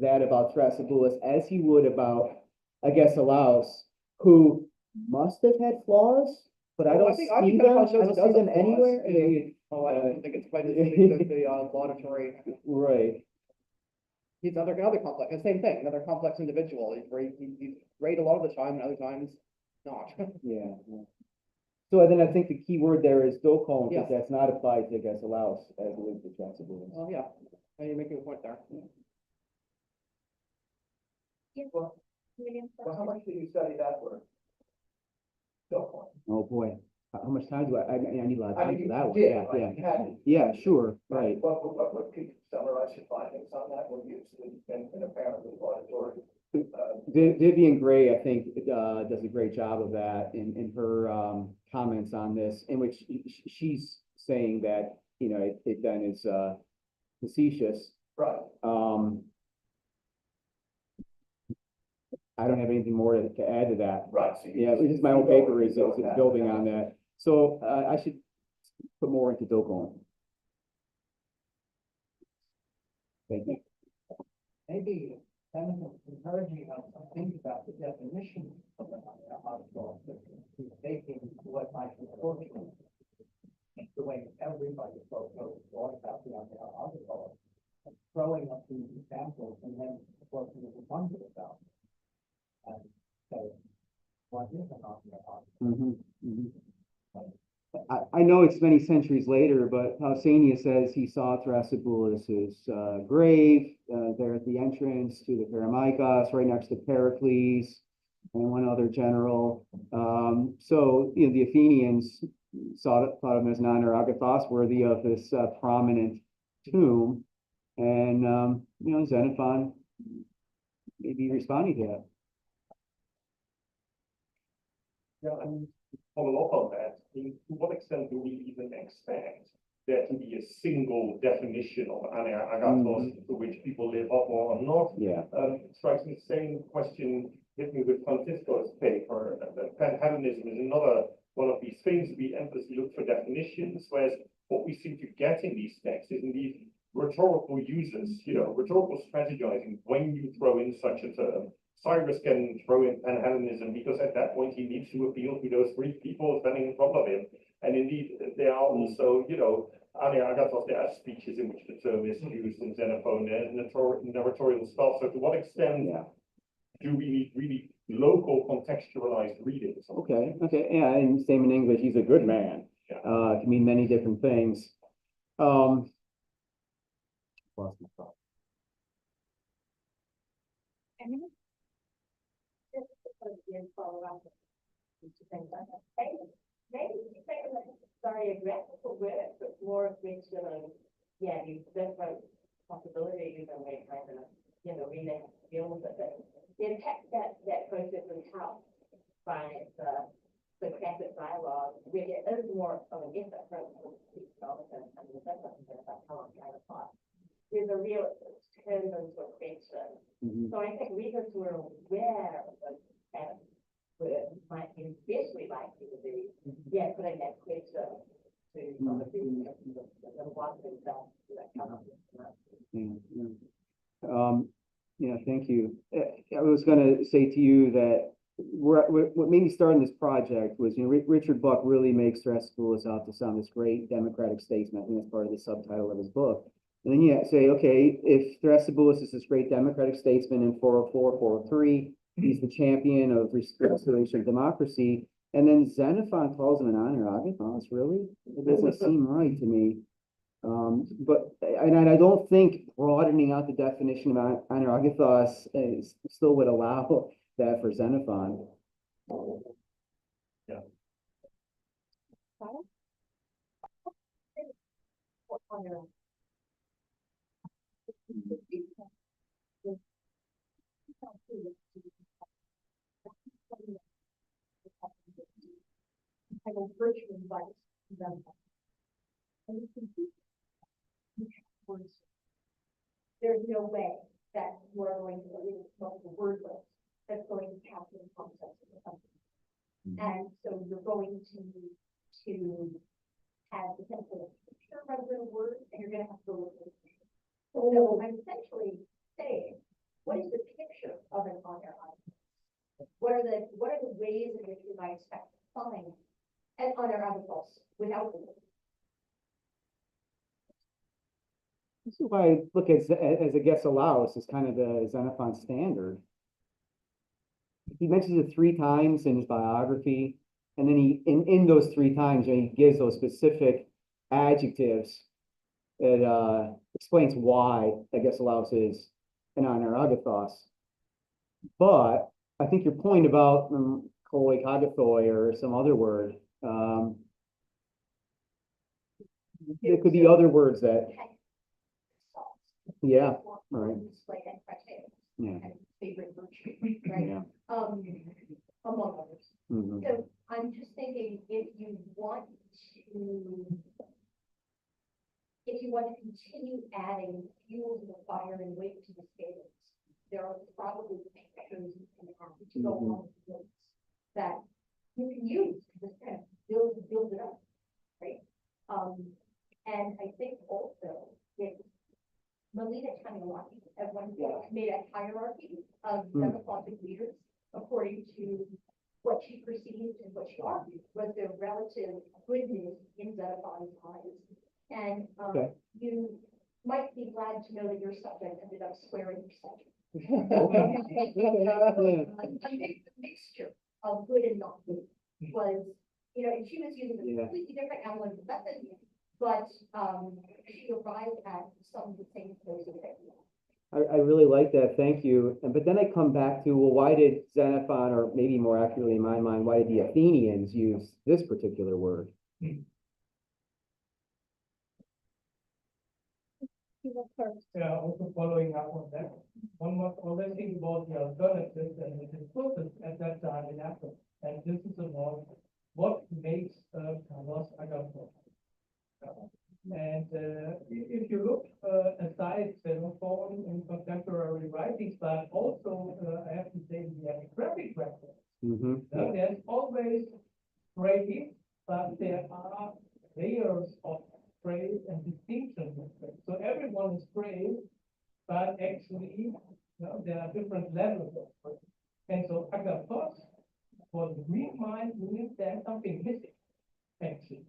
Speaker 8: that about Thrasybulus as he would about Agesilaus, who must have had flaws, but I don't see them anywhere.
Speaker 3: I don't think it's quite as big as the laudatory.
Speaker 8: Right.
Speaker 3: He's another complex, the same thing, another complex individual. He's great a lot of the time, and other times not.
Speaker 8: Yeah. So then I think the key word there is dokon, because
Speaker 3: Yes.
Speaker 8: that's not applied to Agesilaus as it is to Thrasybulus.
Speaker 3: Oh, yeah. You're making a point there.
Speaker 5: Well,
Speaker 2: William.
Speaker 5: how much did you study that work? No.
Speaker 8: Oh, boy. How much time do I need a lot of time for that one.
Speaker 5: did,
Speaker 8: Yeah,
Speaker 5: right?
Speaker 8: yeah.
Speaker 5: You had to.
Speaker 8: Yeah, sure, right.
Speaker 5: What could you summarize your findings on that? What you and apparently auditory?
Speaker 8: Vivian Gray, I think, does a great job of that in her comments on this, in which she's saying that, you know, it then is facetious.
Speaker 5: Right.
Speaker 8: I don't have anything more to add to that.
Speaker 5: Right. So
Speaker 8: Yeah, this is my own paper is building on that. So I should put more into Dogon. Thank you.
Speaker 7: Maybe kind of encouraging us to think about the definition of an article, taking what might be fortunate, the way everybody thought about the article, and throwing up these examples and then working with the content about. And so, what is an article?
Speaker 8: I know it's many centuries later, but Pausanias says he saw Thrasybulus's grave there at the entrance to the Paramikos, right next to Pericles and one other general. So, you know, the Athenians thought of him as an honor agathos, worthy of this prominent tomb. And, you know, Xenophon may be responding to that.
Speaker 4: Yeah, I mean, follow up on that. To what extent do we even expect there to be a single definition of agathos to which people live up or not?
Speaker 8: Yeah.
Speaker 4: It strikes me the same question hit me with Francisco's paper. Panhellenism is another one of these things. We endlessly look for definitions, whereas what we seem to get in these texts is indeed rhetorical uses, you know, rhetorical strategizing when you throw in such a term. Cyrus can throw in Panhellenism because at that point he needs to appeal to those three people standing in front of him. And indeed, there are also, you know, agathos, there are speeches in which the term is used in Xenophon, there's narratorial stuff. So to what extent do we need really local contextualized readings?
Speaker 8: Okay, yeah, and same in English, he's a good man.
Speaker 4: Yeah.
Speaker 8: Can mean many different things. Lost my thought.
Speaker 6: Maybe you say that sorry, a graphical word, but more of which, yeah, you different possibilities and we kind of, you know, really deal with it. The impact that process is helped by the classic dialogue, really is more of an effort from the and the difference about how I'm trying to talk. There's a real turn into a question. So I think readers who are aware of the word might be especially likely to be, putting that question to other people that want themselves to that come up with.
Speaker 8: Yeah, thank you. I was going to say to you that what made me start in this project was, you know, Richard Buck really makes Thrasybulos out to sound this great democratic statesman. I think that's part of the subtitle of his book. And then you say, okay, if Thrasybulos is this great democratic statesman in 404, 403, he's the champion of restoration of democracy. And then Xenophon calls him an honor agathos. Really? It doesn't seem right to me. But I don't think broadening out the definition of honor agathos still would allow that for Xenophon.
Speaker 4: Yeah.
Speaker 6: I will virtually write them. There's no way that we're going to read the word list that's going to capture the concept of the company. And so you're going to have the simple picture rather than a word, and you're going to have to look at it. So I'm essentially saying, what is the picture of an honor item? What are the ways in which you might expect to find an honor agathos without the word?
Speaker 8: This is why I look at as a Gesselaus as kind of the Xenophon standard. He mentions it 3 times in his biography, and then he in those 3 times, you know, he gives those specific adjectives that explains why I Gesselaus is an honor agathos. But I think your point about koi agathoi or some other word, there could be other words that. Yeah, right. Yeah.
Speaker 6: favorite virtue, right?
Speaker 1: Yeah.
Speaker 6: Among others.
Speaker 1: Mhm.
Speaker 6: So I'm just thinking, if you want to continue adding fuel to the fire and weight to the scales, there are probably pictures you can add to go along with those that you can use to just kind of build it up, right? And I think also that Melina Taniwaki at one point made a hierarchy of Xenophonic leaders according to what she perceived and what she argued was the relative goodness in Xenophon's eyes. And you might be glad to know that your subject ended up squaring your subject. A mixture of good and not good was, and she was using a completely different analytical method, but she arrived at some of the same places.
Speaker 8: I really like that, thank you. But then I come back to, well, why did Xenophon, or maybe more accurately in my mind, why did the Athenians use this particular word?
Speaker 7: Yeah, also following up on that, one must always think about the alternatives and the purpose at that time in Athens. And this is about what makes Carlos Agathon. And if you look aside Xenophon in contemporary writings, but also I have to say the epigraphic records, there's always praise, but there are layers of praise and distinction. So everyone is praised, but actually there are different levels of praise. And so Agathos, for the Greek mind, means there's something missing, actually.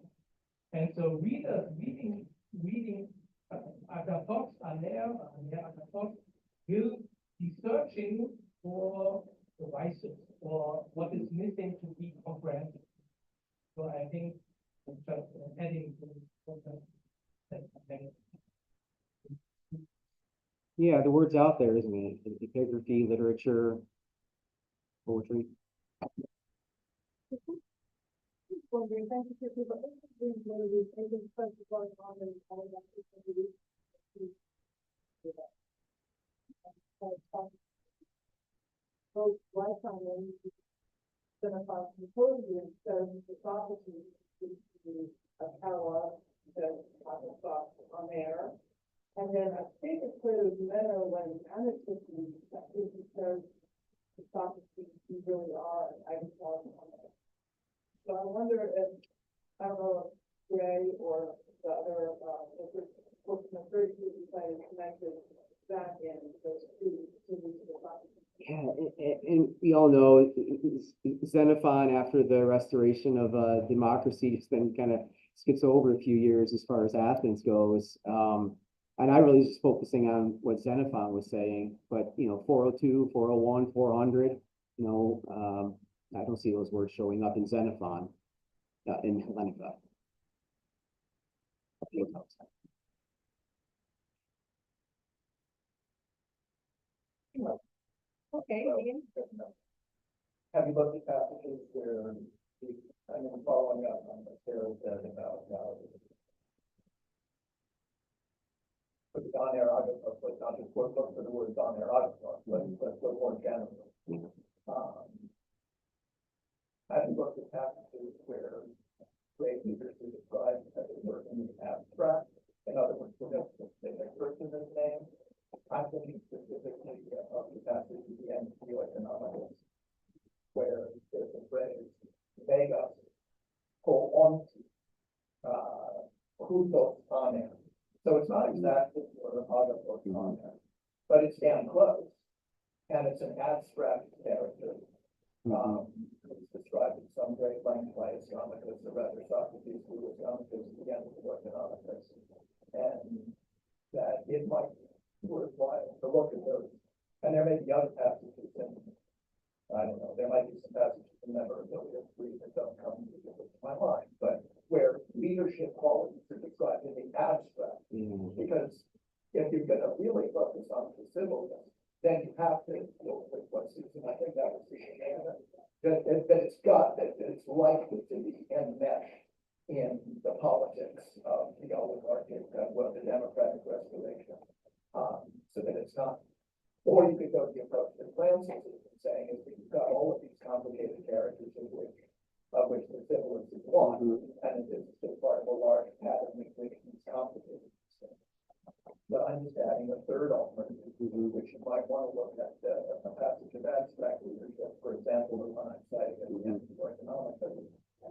Speaker 7: And so readers reading Agathos, Agathos will be searching for the vices or what is missing to be comprehended. So I think just adding to
Speaker 8: Yeah, the word's out there, isn't it? Epigraphy, literature, poetry.
Speaker 2: Wondering, thank you for people. I think first of all, both lifetime and Xenophon Symposium shows the prophecy to a catalog that talks on there. And then I think it's clear to Meno when Anacity that is because the prophecy you really are, I was talking on there. So I wonder if, I don't know if Gray or the other, books in the third decided to connected back in those two to the prophecy.
Speaker 8: Yeah, and we all know Xenophon, after the restoration of democracy, just then kind of skips over a few years as far as Athens goes. And I really was just focusing on what Xenophon was saying, but 402, 401, 400, I don't see those words showing up in Xenophon, in Hellenica.
Speaker 2: Okay.
Speaker 5: Have you looked at passages where I'm following up on what Sarah said about how put it on there, but not just look for the words on there, let's look more generally. Have you looked at passages where great leaders are described as a word in the abstract? In other words, we have a specific person is named. I'm thinking specifically of the passage at the end of the economics, where there's a phrase, Vegas, go on to, Kutos on there. So it's not exactly what a Agathos on there, but it's damn close. And it's an abstract character. It's described in some great length by Astronomicus, or rather Socrates, who was Astronomicus at the end of the economicus. And that it might be worthwhile to look at those. And there may be other passages, and I don't know, there might be some passages in memorability of three that don't come to my mind, but where leadership qualities are described in the abstract. Because if you're going to really focus on the civilness, then you have to deal with what Susan, I think that was the that it's likely to be enmeshed in the politics of the oligarchic, the democratic restoration. So that it's not, or you could go to the approach that Francis has been saying is that you've got all of these complicated characters of which the simplest is one, and it is still part of a large pattern which is complicated. But I'm just adding a third alternative, which you might want to look at a passage of abstract leadership, for example, the one I'm citing at the end of economics,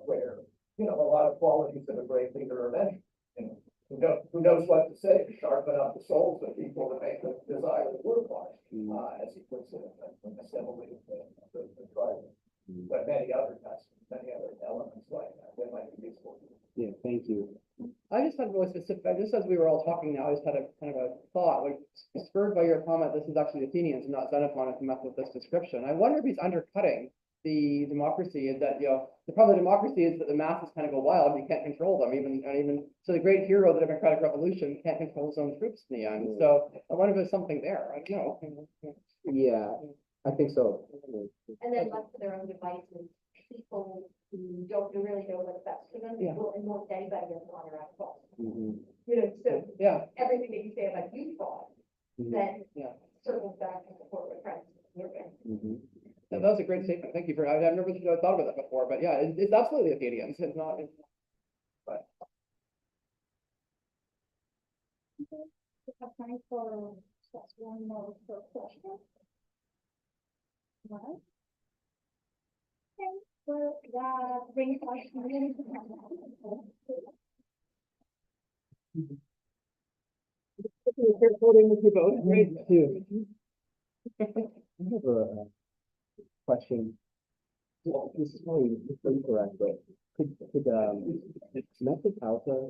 Speaker 5: where, you know, a lot of qualities of a great leader are mentioned. You know, who knows what to say to sharpen up the souls of people to make them desire to work hard, as he puts it in the simile of the tribe. But many other elements like that, that might be useful.
Speaker 8: Yeah, thank you.
Speaker 3: I just had really specific, just as we were all talking now, I just had a kind of a thought, like spurred by your comment, this is actually Athenians and not Xenophon, if you met with this description. I wonder if he's undercutting the democracy, is that, you know, the problem with democracy is that the masses kind of go wild, you can't control them, even so the great hero of the democratic revolution can't control his own troops in the end. So I wonder if there's something there, I don't know.
Speaker 8: Yeah, I think so.
Speaker 6: And then left to their own devices, people who don't really know what's best for them,
Speaker 3: Yeah.
Speaker 6: will enlist anybody as on their own fault.
Speaker 8: Mhm.
Speaker 6: You know, so
Speaker 3: Yeah.
Speaker 6: everything that you say about you fault,
Speaker 8: Mhm.
Speaker 6: then
Speaker 3: Yeah.
Speaker 6: circles back to support what Francis is doing.
Speaker 8: Mhm.
Speaker 3: That was a great statement. Thank you for, I've never thought about that before, but yeah, it's absolutely Athenians. It's not, but.
Speaker 2: We have time for just one more question. Right. Okay, well, that brings us to the end.
Speaker 3: Voting with you both, great.
Speaker 8: I have a question. Well, this is probably incorrect, but could Metropolitan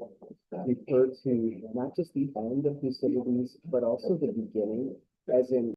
Speaker 8: refer to not just the end of Thucydides, but also the beginning, as in